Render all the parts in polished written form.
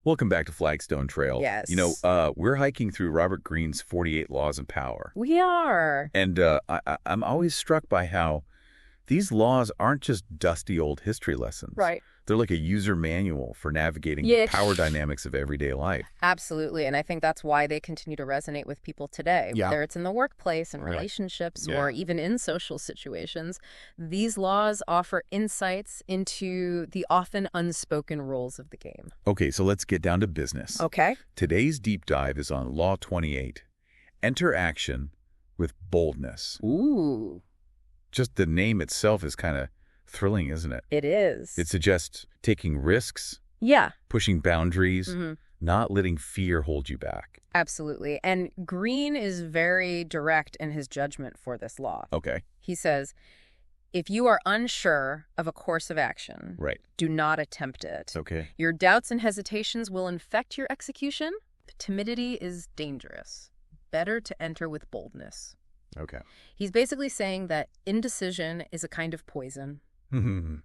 Welcome back to Flagstone Trail. Yes. We're hiking through Robert Greene's 48 Laws of Power. We are. And I'm always struck by how these laws aren't just dusty old history lessons. Right. They're like a user manual for navigating the power dynamics of everyday life. Absolutely. And I think that's why they continue to resonate with people today. Yeah. Whether it's in the workplace and relationships or even in social situations, these laws offer insights into the often unspoken rules of the game. Okay, so let's get down to business. Okay. Today's deep dive is on Law 28. Enter action with boldness. Ooh. Just the name itself is kind of thrilling, isn't it? It is. It suggests taking risks, Yeah. pushing boundaries, not letting fear hold you back. Absolutely. And Greene is very direct in his judgment for this law. Okay. He says, if you are unsure of a course of action, Right. do not attempt it. Okay. Your doubts and hesitations will infect your execution. Timidity is dangerous. Better to enter with boldness. Okay. He's basically saying that indecision is a kind of poison.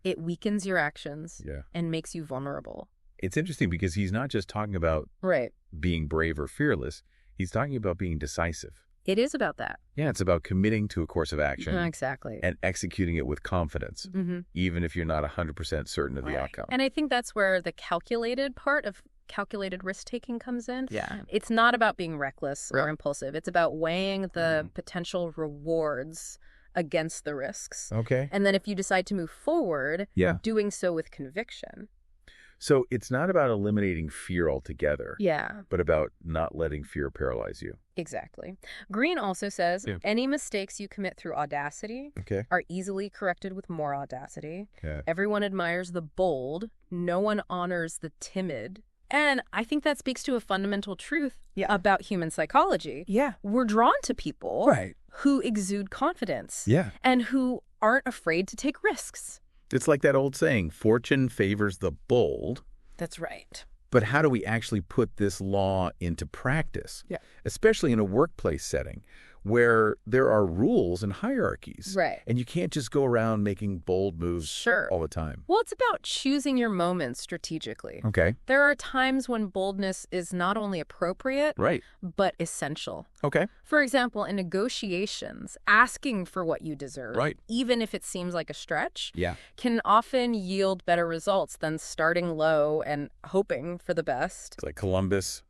It weakens your actions and makes you vulnerable. It's interesting because he's not just talking about being brave or fearless. He's talking about being decisive. It is about that. Yeah, it's about committing to a course of action. Exactly. And executing it with confidence, even if you're not 100% certain of the outcome. And I think that's where the calculated part of calculated risk-taking comes in. Yeah. It's not about being reckless or impulsive. It's about weighing the potential rewards against the risks. Okay. And then if you decide to move forward, doing so with conviction. So it's not about eliminating fear altogether, but about not letting fear paralyze you. Exactly. Greene also says any mistakes you commit through audacity are easily corrected with more audacity. Everyone admires the bold. No one honors the timid. And I think that speaks to a fundamental truth about human psychology. We're drawn to people who exude confidence and who aren't afraid to take risks. It's like that old saying, fortune favors the bold. That's right. But how do we actually put this law into practice? Especially in a workplace setting where there are rules and hierarchies. And you can't just go around making bold moves all the time. Well, it's about choosing your moments strategically. Okay. There are times when boldness is not only appropriate, but essential. Okay. For example, in negotiations, asking for what you deserve, even if it seems like a stretch, can often yield better results than starting low and hoping for the best. It's like Columbus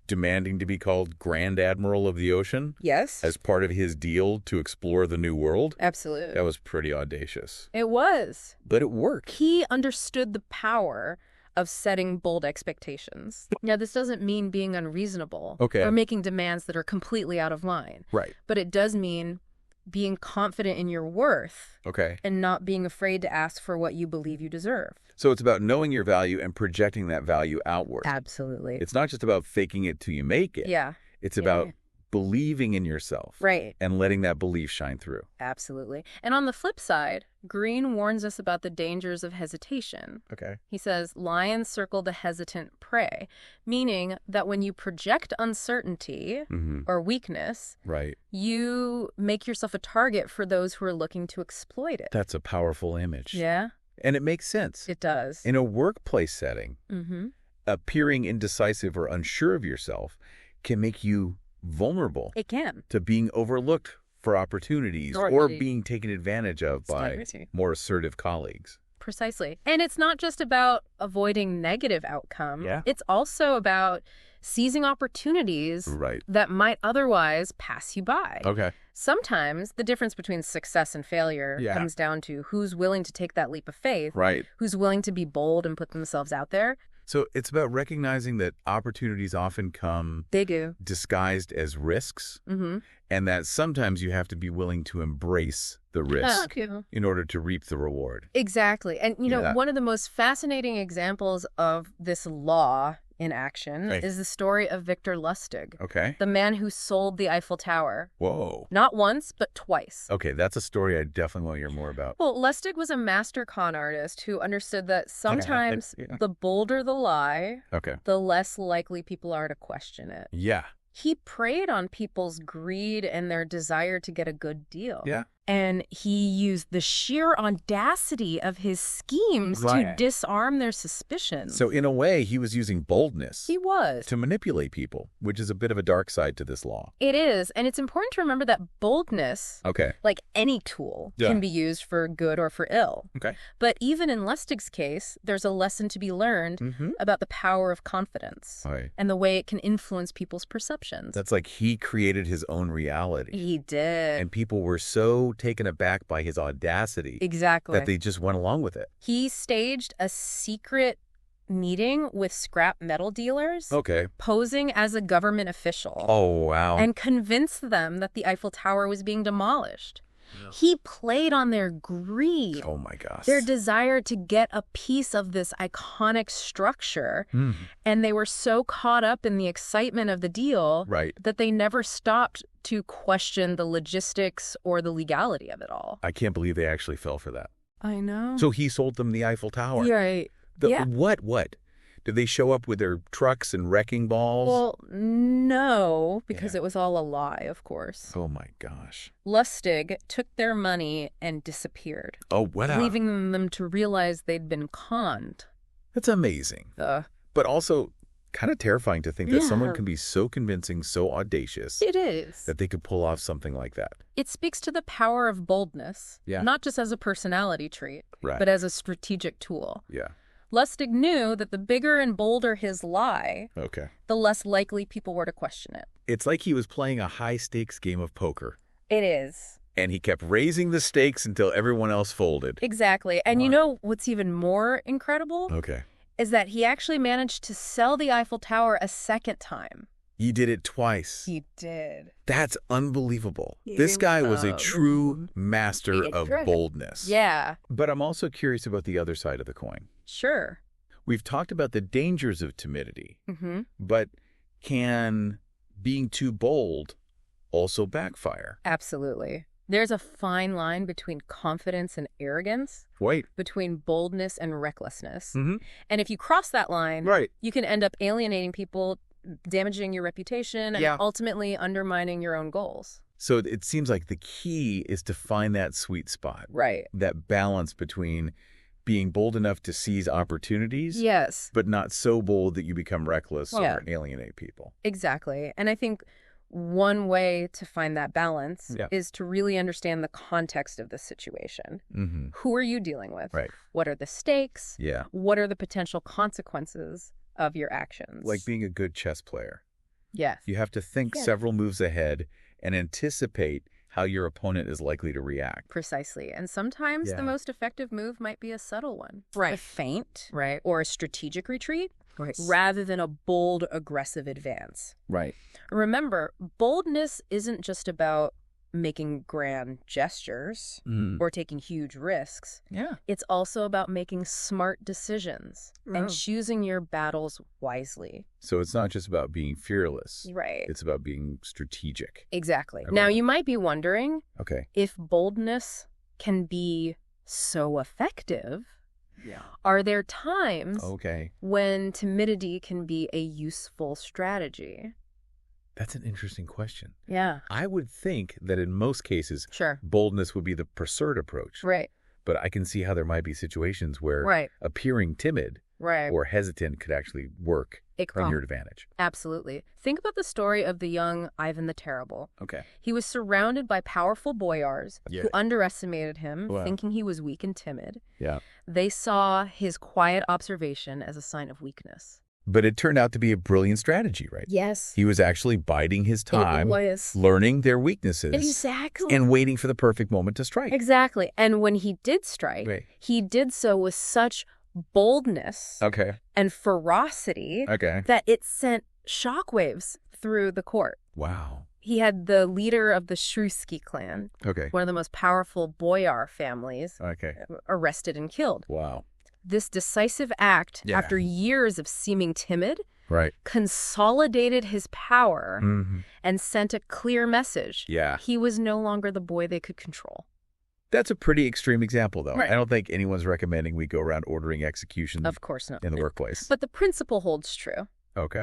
demanding to be called Grand Admiral of the Ocean as part of his deal to explore the New World. Absolutely. That was pretty audacious. It was. But it worked. He understood the power of setting bold expectations. Now, this doesn't mean being unreasonable or making demands that are completely out of line. But it does mean being confident in your worth and not being afraid to ask for what you believe you deserve. So it's about knowing your value and projecting that value outward. Absolutely. It's not just about faking it till you make it. It's about believing in yourself. And letting that belief shine through. Absolutely. And on the flip side, Greene warns us about the dangers of hesitation. He says, lions circle the hesitant prey, meaning that when you project uncertainty or weakness, you make yourself a target for those who are looking to exploit it. That's a powerful image. Yeah. And it makes sense. It does. In a workplace setting, appearing indecisive or unsure of yourself can make you vulnerable. It can. To being overlooked for opportunities or being taken advantage of by more assertive colleagues. Precisely. And it's not just about avoiding negative outcome. It's also about seizing opportunities that might otherwise pass you by. Sometimes the difference between success and failure comes down to who's willing to take that leap of faith, who's willing to be bold and put themselves out there. So it's about recognizing that opportunities often come disguised as risks, and that sometimes you have to be willing to embrace the risk in order to reap the reward. Exactly. And, one of the most fascinating examples of this law in action is the story of Victor Lustig, the man who sold the Eiffel Tower. Whoa. Not once, but twice. Okay, that's a story I definitely want to hear more about. Well, Lustig was a master con artist who understood that sometimes the bolder the lie, the less likely people are to question it. He preyed on people's greed and their desire to get a good deal. And he used the sheer audacity of his schemes to disarm their suspicions. So in a way, he was using boldness. He was. To manipulate people, which is a bit of a dark side to this law. It is. And it's important to remember that boldness, like any tool, can be used for good or for ill. But even in Lustig's case, there's a lesson to be learned about the power of confidence and the way it can influence people's perceptions. That's like he created his own reality. He did. And people were so taken aback by his audacity that they just went along with it. He staged a secret meeting with scrap metal dealers, posing as a government official. Oh, wow. And convinced them that the Eiffel Tower was being demolished. He played on their greed. Oh, my gosh. Their desire to get a piece of this iconic structure. And they were so caught up in the excitement of the deal that they never stopped to question the logistics or the legality of it all. I can't believe they actually fell for that. I know. So he sold them the Eiffel Tower. Right. What? Did they show up with their trucks and wrecking balls? Well, no, because it was all a lie, of course. Oh, my gosh. Lustig took their money and disappeared. Oh, what? Leaving them to realize they'd been conned. That's amazing. But also kind of terrifying to think that someone can be so convincing, so audacious. It is. That they could pull off something like that. It speaks to the power of boldness, not just as a personality trait, but as a strategic tool. Lustig knew that the bigger and bolder his lie, the less likely people were to question it. It's like he was playing a high-stakes game of poker. It is. And he kept raising the stakes until everyone else folded. Exactly. And you know what's even more incredible? Is that he actually managed to sell the Eiffel Tower a second time. He did it twice. He did. That's unbelievable. This guy was a true master of boldness. Yeah. But I'm also curious about the other side of the coin. Sure. We've talked about the dangers of timidity, but can being too bold also backfire? Absolutely. There's a fine line between confidence and arrogance. Between boldness and recklessness. And if you cross that line, you can end up alienating people, damaging your reputation, and ultimately undermining your own goals. So it seems like the key is to find that sweet spot. That balance between being bold enough to seize opportunities, but not so bold that you become reckless or alienate people. Exactly. And I think one way to find that balance is to really understand the context of the situation. Who are you dealing with? What are the stakes? What are the potential consequences of your actions? Like being a good chess player. Yes. You have to think several moves ahead and anticipate how your opponent is likely to react. Precisely. And sometimes the most effective move might be a subtle one. A feint. Or a strategic retreat. Rather than a bold, aggressive advance. Remember, boldness isn't just about making grand gestures or taking huge risks. It's also about making smart decisions and choosing your battles wisely. So it's not just about being fearless. It's about being strategic. Exactly. Now, you might be wondering if boldness can be so effective. Are there times when timidity can be a useful strategy? That's an interesting question. I would think that in most cases, boldness would be the preferred approach. But I can see how there might be situations where appearing timid or hesitant could actually work in your advantage. Absolutely. Think about the story of the young Ivan the Terrible. He was surrounded by powerful boyars who underestimated him, thinking he was weak and timid. They saw his quiet observation as a sign of weakness. But it turned out to be a brilliant strategy, right? Yes. He was actually biding his time, learning their weaknesses, and waiting for the perfect moment to strike. Exactly. And when he did strike, he did so with such boldness and ferocity that it sent shockwaves through the court. Wow. He had the leader of the Shrewsky clan, one of the most powerful boyar families, arrested and killed. Wow. This decisive act, after years of seeming timid, consolidated his power and sent a clear message. He was no longer the boy they could control. That's a pretty extreme example, though. I don't think anyone's recommending we go around ordering executions of course not. In the workplace. But the principle holds true.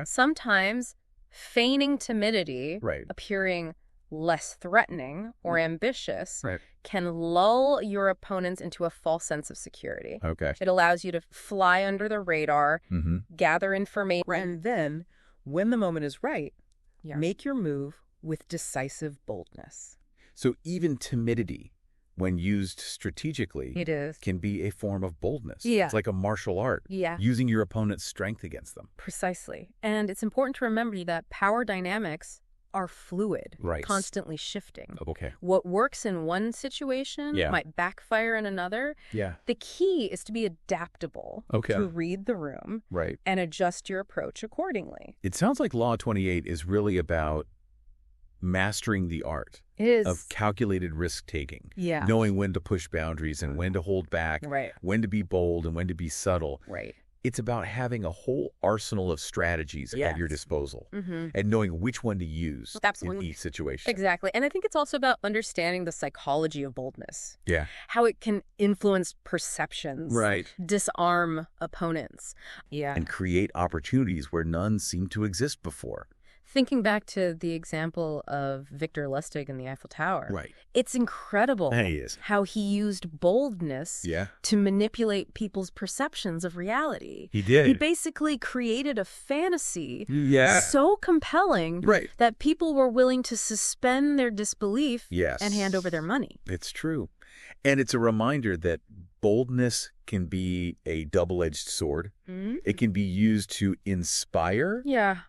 Sometimes feigning timidity, appearing less threatening or ambitious, can lull your opponents into a false sense of security. Okay. It allows you to fly under the radar, gather information. And then, when the moment is right, make your move with decisive boldness. So even timidity, when used strategically, can be a form of boldness. Yeah. It's like a martial art, using your opponent's strength against them. Precisely. And it's important to remember that power dynamics are fluid, constantly shifting. Okay. What works in one situation might backfire in another. Yeah. The key is to be adaptable, to read the room, and adjust your approach accordingly. It sounds like Law 28 is really about mastering the art of calculated risk-taking, knowing when to push boundaries and when to hold back, when to be bold and when to be subtle. It's about having a whole arsenal of strategies at your disposal and knowing which one to use in each situation. Exactly. And I think it's also about understanding the psychology of boldness. Yeah. How it can influence perceptions. Disarm opponents. And create opportunities where none seem to exist before. Thinking back to the example of Victor Lustig in the Eiffel Tower, it's incredible how he used boldness to manipulate people's perceptions of reality. He did. He basically created a fantasy so compelling that people were willing to suspend their disbelief and hand over their money. It's true. And it's a reminder that boldness can be a double-edged sword. It can be used to inspire,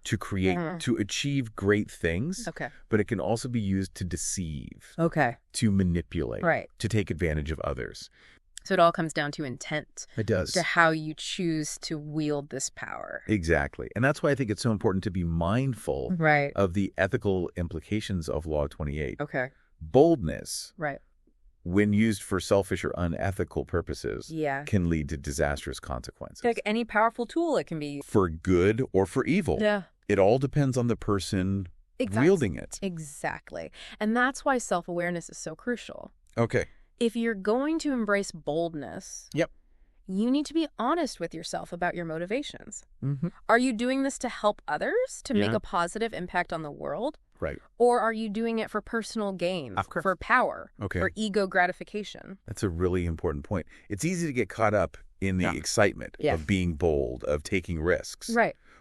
to create, to achieve great things. But it can also be used to deceive, to manipulate, to take advantage of others. So it all comes down to intent. It does. To how you choose to wield this power. Exactly. And that's why I think it's so important to be mindful of the ethical implications of Law 28. Boldness. When used for selfish or unethical purposes, can lead to disastrous consequences. Like any powerful tool, it can be used. For good or for evil. It all depends on the person wielding it. Exactly. And that's why self-awareness is so crucial. Okay. If you're going to embrace boldness, you need to be honest with yourself about your motivations. Are you doing this to help others, to make a positive impact on the world? Or are you doing it for personal gain, for power, for ego gratification? That's a really important point. It's easy to get caught up in the excitement of being bold, of taking risks.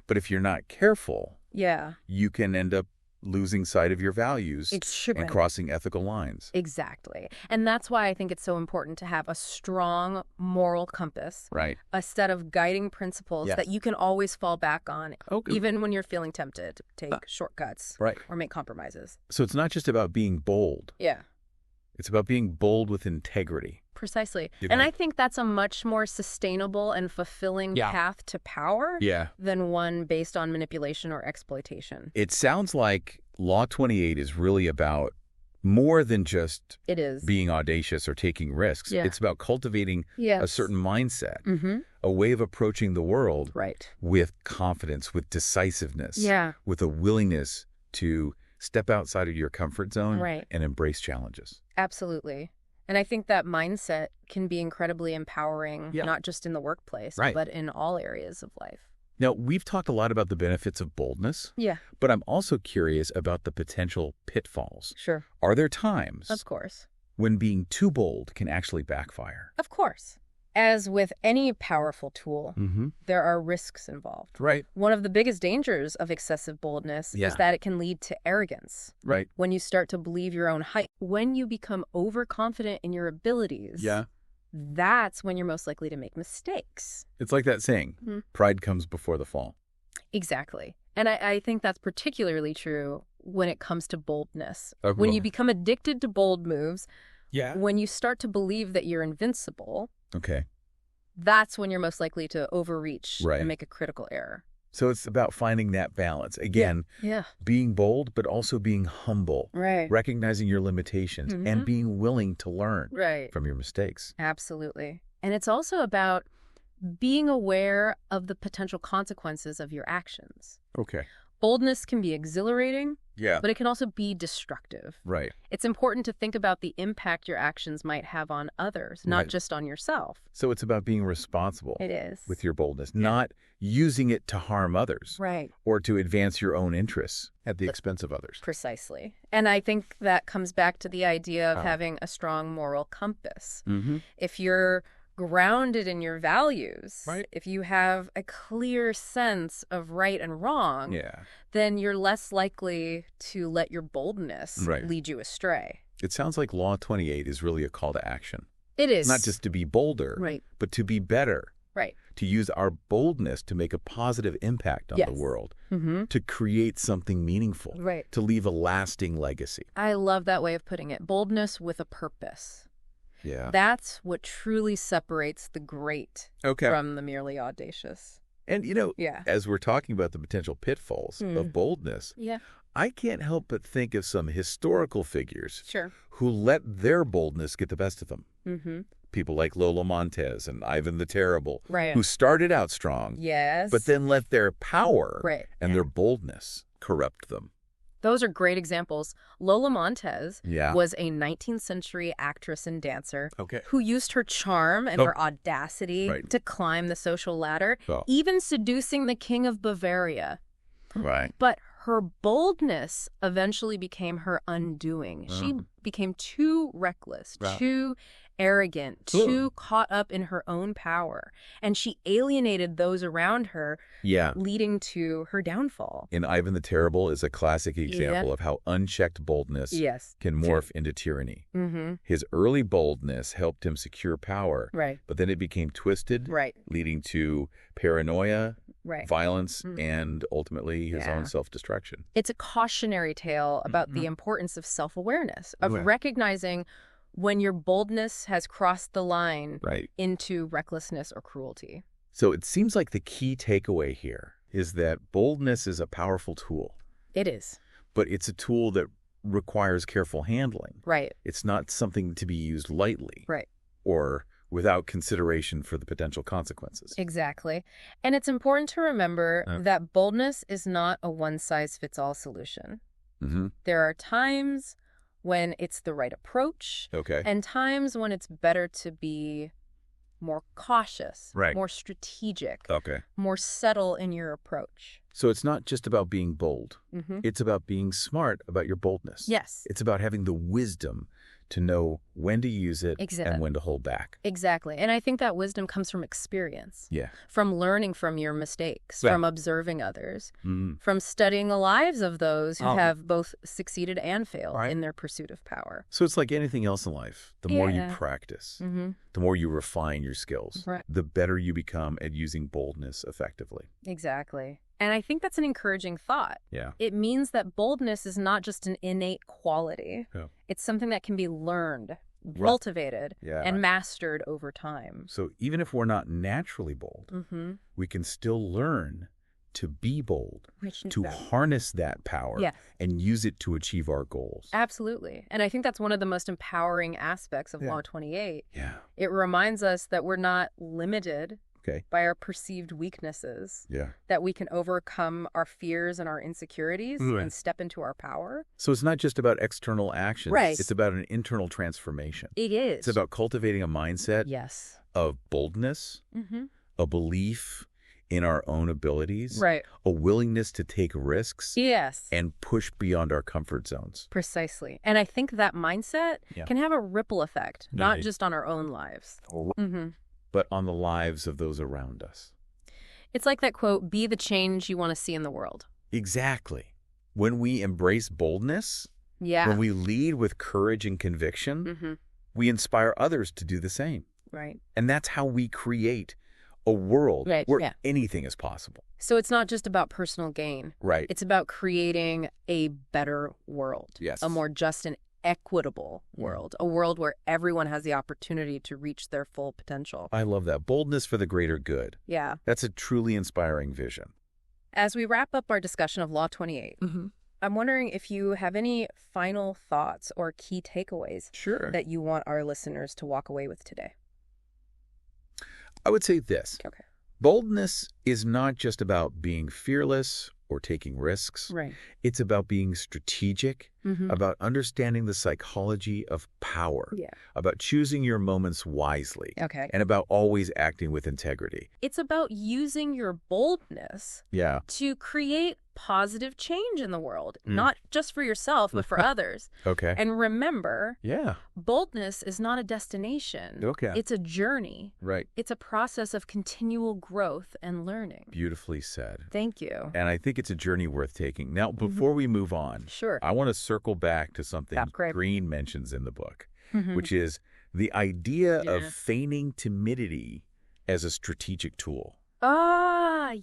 But if you're not careful, you can end up losing sight of your values and crossing ethical lines. Exactly. And that's why I think it's so important to have a strong moral compass, a set of guiding principles that you can always fall back on, even when you're feeling tempted to take shortcuts or make compromises. So it's not just about being bold. It's about being bold with integrity. Precisely. And I think that's a much more sustainable and fulfilling path to power than one based on manipulation or exploitation. It sounds like Law 28 is really about more than just being audacious or taking risks. It's about cultivating a certain mindset, a way of approaching the world with confidence, with decisiveness, with a willingness to step outside of your comfort zone and embrace challenges. Absolutely. And I think that mindset can be incredibly empowering, not just in the workplace, but in all areas of life. Now, we've talked a lot about the benefits of boldness, but I'm also curious about the potential pitfalls. Are there times, of course, when being too bold can actually backfire? Of course. As with any powerful tool, there are risks involved. One of the biggest dangers of excessive boldness is that it can lead to arrogance. When you start to believe your own hype, when you become overconfident in your abilities, that's when you're most likely to make mistakes. It's like that saying, pride comes before the fall. Exactly. And I think that's particularly true when it comes to boldness. When you become addicted to bold moves, when you start to believe that you're invincible, that's when you're most likely to overreach and make a critical error. So it's about finding that balance. Again, being bold, but also being humble, recognizing your limitations and being willing to learn from your mistakes. Absolutely. And it's also about being aware of the potential consequences of your actions. Boldness can be exhilarating, yeah, but it can also be destructive. Right. It's important to think about the impact your actions might have on others, not just on yourself. So it's about being responsible. It is. With your boldness, not using it to harm others. Right. Or to advance your own interests at the expense of others. Precisely. And I think that comes back to the idea of having a strong moral compass. Mm-hmm. If you're grounded in your values, right, if you have a clear sense of right and wrong, then you're less likely to let your boldness lead you astray. It sounds like Law 28 is really a call to action. It is. Not just to be bolder, but to be better. Right. To use our boldness to make a positive impact on the world, to create something meaningful, to leave a lasting legacy. I love that way of putting it. Boldness with a purpose. Yeah. That's what truly separates the great from the merely audacious. And, as we're talking about the potential pitfalls of boldness, I can't help but think of some historical figures who let their boldness get the best of them. People like Lola Montez and Ivan the Terrible, who started out strong, but then let their power and their boldness corrupt them. Those are great examples. Lola Montez was a 19th century actress and dancer who used her charm and her audacity to climb the social ladder, even seducing the king of Bavaria. Right. But her boldness eventually became her undoing. She became too reckless, too arrogant, too caught up in her own power. And she alienated those around her, leading to her downfall. And Ivan the Terrible is a classic example of how unchecked boldness can morph into tyranny. His early boldness helped him secure power, but then it became twisted, leading to paranoia, violence, and ultimately his own self-destruction. It's a cautionary tale about the importance of self-awareness, of recognizing when your boldness has crossed the line into recklessness or cruelty. So it seems like the key takeaway here is that boldness is a powerful tool. It is. But it's a tool that requires careful handling. Right. It's not something to be used lightly. Right. Or without consideration for the potential consequences. Exactly. And it's important to remember that boldness is not a one-size-fits-all solution. There are times when it's the right approach, and times when it's better to be more cautious, more strategic, more subtle in your approach. So it's not just about being bold. It's about being smart about your boldness. Yes. It's about having the wisdom to know when to use it and when to hold back. Exactly. And I think that wisdom comes from experience. From learning from your mistakes, from observing others, from studying the lives of those who have both succeeded and failed in their pursuit of power. So it's like anything else in life. The more you practice, the more you refine your skills, the better you become at using boldness effectively. Exactly. And I think that's an encouraging thought. It means that boldness is not just an innate quality. It's something that can be learned, cultivated, and mastered over time. So even if we're not naturally bold, we can still learn to be bold, to harness that power and use it to achieve our goals. Absolutely. And I think that's one of the most empowering aspects of Law 28. It reminds us that we're not limited by our perceived weaknesses, that we can overcome our fears and our insecurities and step into our power. So it's not just about external actions. It's about an internal transformation. It is. It's about cultivating a mindset of boldness, a belief in our own abilities, a willingness to take risks, and push beyond our comfort zones. Precisely. And I think that mindset can have a ripple effect, not just on our own lives. But on the lives of those around us. It's like that quote, be the change you want to see in the world. Exactly. When we embrace boldness, when we lead with courage and conviction, we inspire others to do the same. And that's how we create a world where anything is possible. So it's not just about personal gain. It's about creating a better world. A more just and equitable world, a world where everyone has the opportunity to reach their full potential. I love that. Boldness for the greater good. That's a truly inspiring vision. As we wrap up our discussion of Law 28, I'm wondering if you have any final thoughts or key takeaways that you want our listeners to walk away with today. I would say this. Boldness is not just about being fearless or taking risks. Right. It's about being strategic, about understanding the psychology of power, about choosing your moments wisely, and about always acting with integrity. It's about using your boldness to create positive change in the world, not just for yourself, but for others. And remember, boldness is not a destination. It's a journey. Right. It's a process of continual growth and learning. Beautifully said. Thank you. And I think it's a journey worth taking. Now, before we move on, I want to circle back to something Green mentions in the book, which is the idea of feigning timidity as a strategic tool.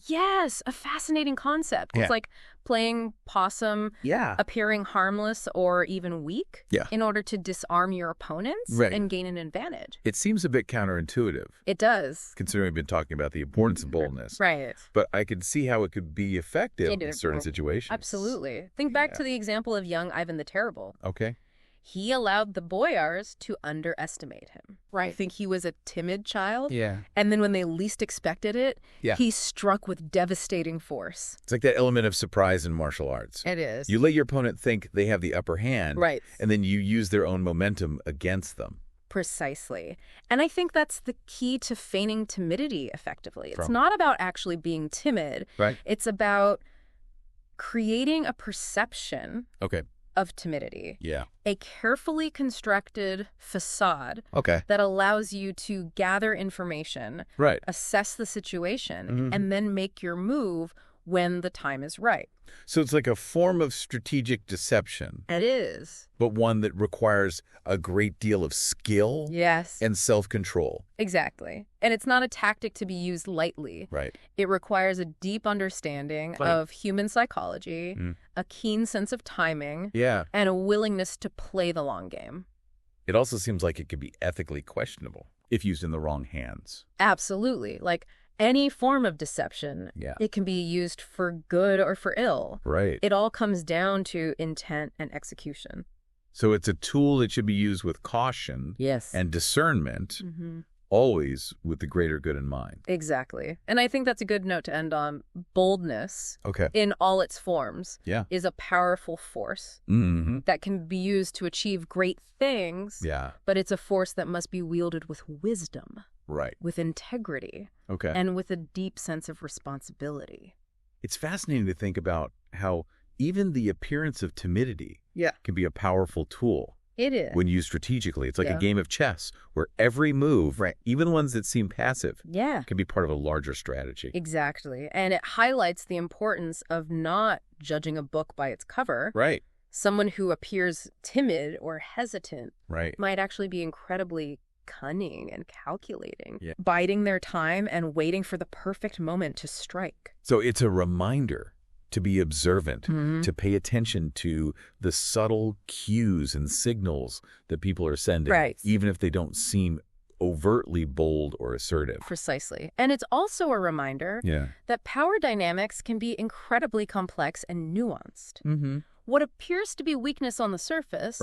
Yes, a fascinating concept. It's like playing possum, appearing harmless or even weak in order to disarm your opponents and gain an advantage. It seems a bit counterintuitive. It does. Considering we've been talking about the importance of boldness. Right. But I could see how it could be effective in certain situations. Absolutely. Think back to the example of young Ivan the Terrible. Okay. He allowed the boyars to underestimate him. Right. Think he was a timid child? Yeah. And then when they least expected it, he struck with devastating force. It's like that element of surprise in martial arts. It is. You let your opponent think they have the upper hand. Right. And then you use their own momentum against them. Precisely. And I think that's the key to feigning timidity effectively. It's not about actually being timid. Right. It's about creating a perception of timidity. Yeah. A carefully constructed facade that allows you to gather information, assess the situation, and then make your move when the time is right. So it's like a form of strategic deception. It is. But one that requires a great deal of skill and self-control. Exactly. And it's not a tactic to be used lightly. Right. It requires a deep understanding of human psychology, a keen sense of timing, and a willingness to play the long game. It also seems like it could be ethically questionable if used in the wrong hands. Absolutely. Like any form of deception, it can be used for good or for ill. Right. It all comes down to intent and execution. So it's a tool that should be used with caution and discernment, always with the greater good in mind. Exactly. And I think that's a good note to end on. Boldness, in all its forms, is a powerful force that can be used to achieve great things, but it's a force that must be wielded with wisdom. Right. With integrity. And with a deep sense of responsibility. It's fascinating to think about how even the appearance of timidity can be a powerful tool. It is. When used strategically. It's like a game of chess where every move, even ones that seem passive, can be part of a larger strategy. Exactly. And it highlights the importance of not judging a book by its cover. Right. Someone who appears timid or hesitant might actually be incredibly cunning and calculating, biding their time and waiting for the perfect moment to strike. So it's a reminder to be observant, to pay attention to the subtle cues and signals that people are sending, even if they don't seem overtly bold or assertive. Precisely. And it's also a reminder that power dynamics can be incredibly complex and nuanced. What appears to be weakness on the surface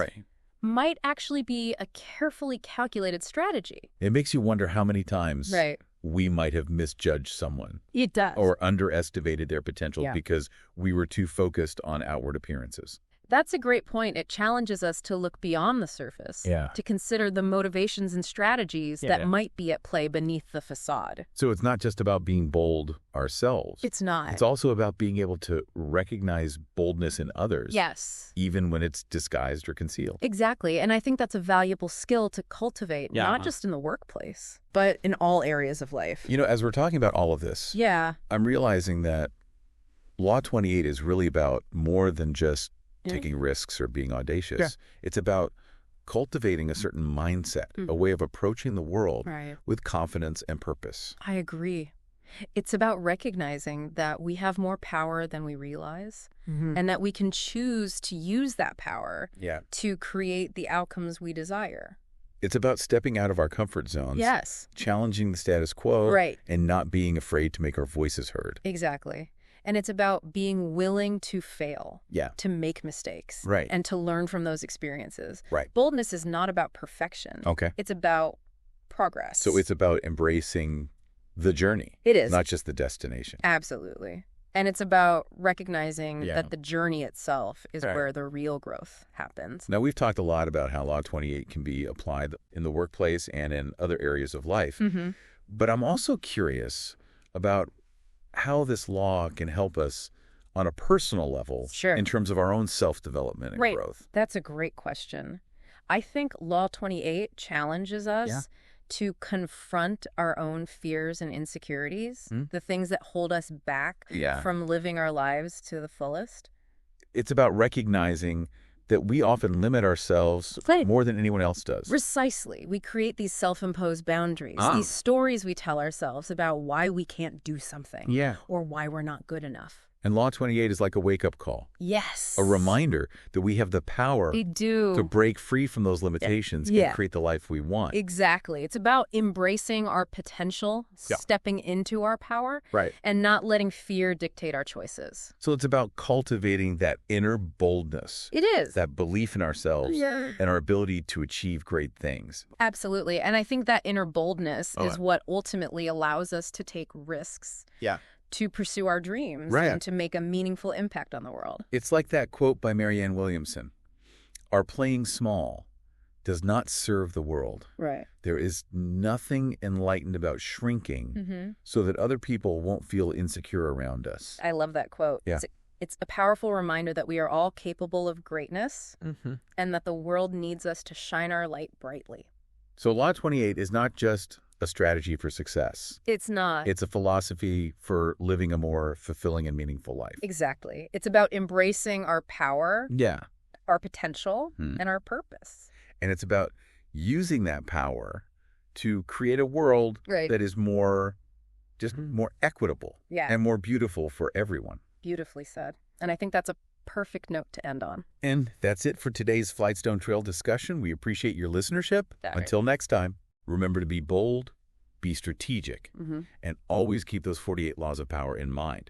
might actually be a carefully calculated strategy. It makes you wonder how many times we might have misjudged someone. It does. Or underestimated their potential because we were too focused on outward appearances. That's a great point. It challenges us to look beyond the surface, to consider the motivations and strategies that might be at play beneath the facade. So it's not just about being bold ourselves. It's not. It's also about being able to recognize boldness in others. Yes. Even when it's disguised or concealed. Exactly. And I think that's a valuable skill to cultivate, not just in the workplace, but in all areas of life. You know, as we're talking about all of this, I'm realizing that Law 28 is really about more than just taking risks or being audacious. It's about cultivating a certain mindset, a way of approaching the world with confidence and purpose. I agree. It's about recognizing that we have more power than we realize and that we can choose to use that power to create the outcomes we desire. It's about stepping out of our comfort zones, challenging the status quo, and not being afraid to make our voices heard. Exactly. And it's about being willing to fail, to make mistakes, and to learn from those experiences. Boldness is not about perfection. It's about progress. So it's about embracing the journey. It is. Not just the destination. Absolutely. And it's about recognizing that the journey itself is where the real growth happens. Now, we've talked a lot about how Law 28 can be applied in the workplace and in other areas of life. But I'm also curious about how this law can help us on a personal level in terms of our own self-development and growth. That's a great question. I think Law 28 challenges us to confront our own fears and insecurities, the things that hold us back from living our lives to the fullest. It's about recognizing that we often limit ourselves more than anyone else does. Precisely. We create these self-imposed boundaries, these stories we tell ourselves about why we can't do something or why we're not good enough. And Law 28 is like a wake-up call. Yes. A reminder that we have the power to break free from those limitations and create the life we want. Exactly. It's about embracing our potential, stepping into our power, and not letting fear dictate our choices. So it's about cultivating that inner boldness. It is. That belief in ourselves and our ability to achieve great things. Absolutely. And I think that inner boldness is what ultimately allows us to take risks. To pursue our dreams and to make a meaningful impact on the world. It's like that quote by Marianne Williamson. Our playing small does not serve the world. There is nothing enlightened about shrinking so that other people won't feel insecure around us. I love that quote. It's a powerful reminder that we are all capable of greatness and that the world needs us to shine our light brightly. So Law 28 is not just a strategy for success. It's not. It's a philosophy for living a more fulfilling and meaningful life. Exactly. It's about embracing our power, our potential, and our purpose. And it's about using that power to create a world that is more, more equitable and more beautiful for everyone. Beautifully said. And I think that's a perfect note to end on. And that's it for today's Flightstone Trail discussion. We appreciate your listenership. Until next time. Remember to be bold, be strategic, and always keep those 48 laws of power in mind.